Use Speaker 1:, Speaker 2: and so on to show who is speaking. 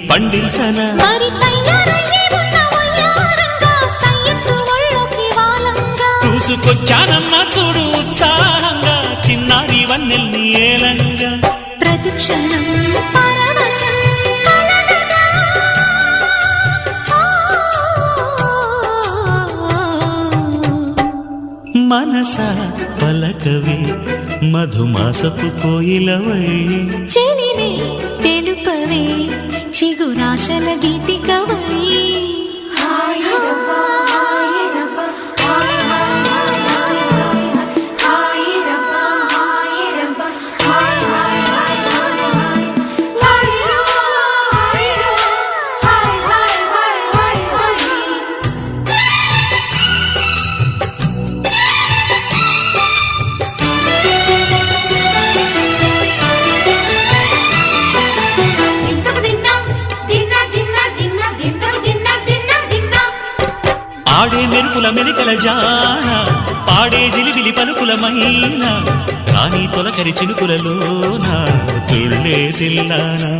Speaker 1: పండించనా చూసుకొచ్చానమ్మా చూడు ఉత్సాహంగా చిన్నారి వన్నెల్ని ఏలంగా
Speaker 2: ప్రతిక్షణం
Speaker 1: మనసా పలకవి మధుమాసపు కోయిలవై
Speaker 2: చెలివే తెలుపవే చిగురాశల గీతికవై
Speaker 1: ఆడే మెరుపుల మెలికల జాన పాడే జిలిబిలి పలుకుల మైనా రాణి తొలకరి చిలుకులలోన తుళ్ళే తిల్లానా